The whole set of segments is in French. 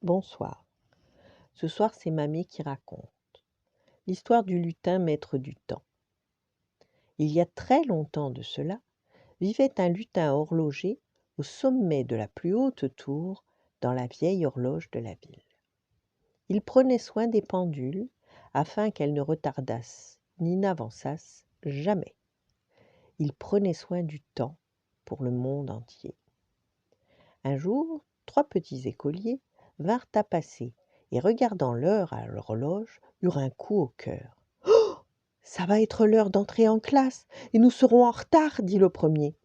Bonsoir. Ce soir, c'est mamie qui raconte l'histoire du lutin maître du temps. Il y a très longtemps de cela, vivait un lutin horloger au sommet de la plus haute tour dans la vieille horloge de la ville. Il prenait soin des pendules afin qu'elles ne retardassent ni n'avançassent jamais. Il prenait soin du temps pour le monde entier. Un jour, 3 petits écoliers vinrent à passer et, regardant l'heure à l'horloge, eurent un coup au cœur. « Oh, ça va être l'heure d'entrer en classe et nous serons en retard, » dit le premier.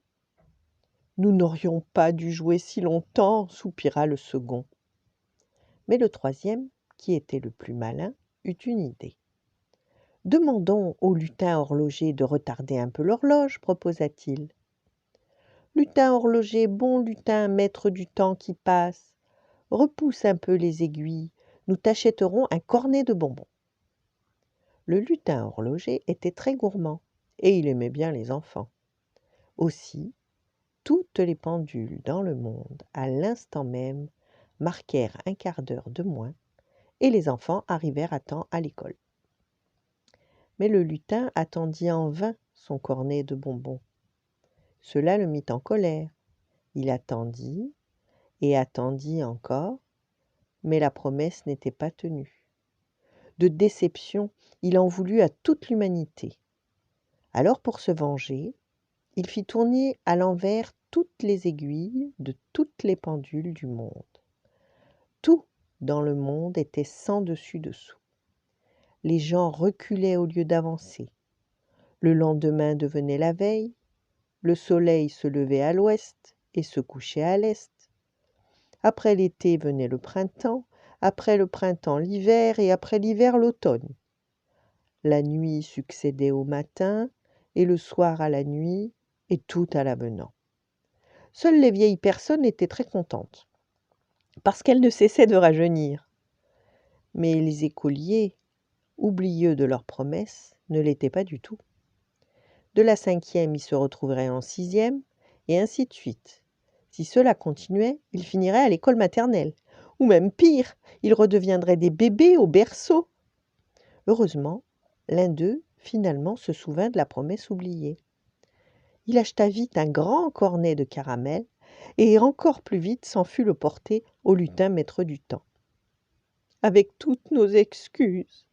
« Nous n'aurions pas dû jouer si longtemps, » soupira le second. Mais le troisième, qui était le plus malin, eut une idée. « Demandons au lutin horloger de retarder un peu l'horloge, » proposa-t-il. « Lutin horloger, bon lutin, maître du temps qui passe, repousse un peu les aiguilles, nous t'achèterons un cornet de bonbons. » Le lutin horloger était très gourmand et il aimait bien les enfants. Aussi, toutes les pendules dans le monde, à l'instant même, marquèrent un quart d'heure de moins et les enfants arrivèrent à temps à l'école. Mais le lutin attendit en vain son cornet de bonbons. Cela le mit en colère. Il attendit et attendit encore, mais la promesse n'était pas tenue. De déception, il en voulut à toute l'humanité. Alors, pour se venger, il fit tourner à l'envers toutes les aiguilles de toutes les pendules du monde. Tout dans le monde était sens dessus dessous. Les gens reculaient au lieu d'avancer. Le lendemain devenait la veille, le soleil se levait à l'ouest et se couchait à l'est. Après l'été venait le printemps, après le printemps l'hiver et après l'hiver l'automne. La nuit succédait au matin et le soir à la nuit et tout à l'avenant. Seules les vieilles personnes étaient très contentes parce qu'elles ne cessaient de rajeunir. Mais les écoliers, oublieux de leurs promesses, ne l'étaient pas du tout. De la 5e, ils se retrouveraient en 6e et ainsi de suite. Si cela continuait, ils finiraient à l'école maternelle. Ou même pire, ils redeviendraient des bébés au berceau. Heureusement, l'un d'eux, finalement, se souvint de la promesse oubliée. Il acheta vite un grand cornet de caramel et encore plus vite s'en fut le porter au lutin maître du temps. « Avec toutes nos excuses !»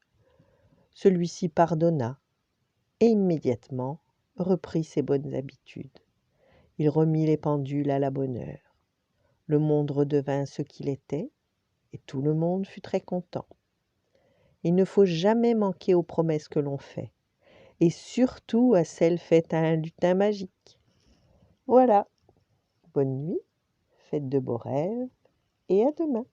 Celui-ci pardonna et immédiatement reprit ses bonnes habitudes. Il remit les pendules à la bonne heure. Le monde redevint ce qu'il était et tout le monde fut très content. Il ne faut jamais manquer aux promesses que l'on fait, et surtout à celles faites à un lutin magique. Voilà, bonne nuit, faites de beaux rêves, et à demain.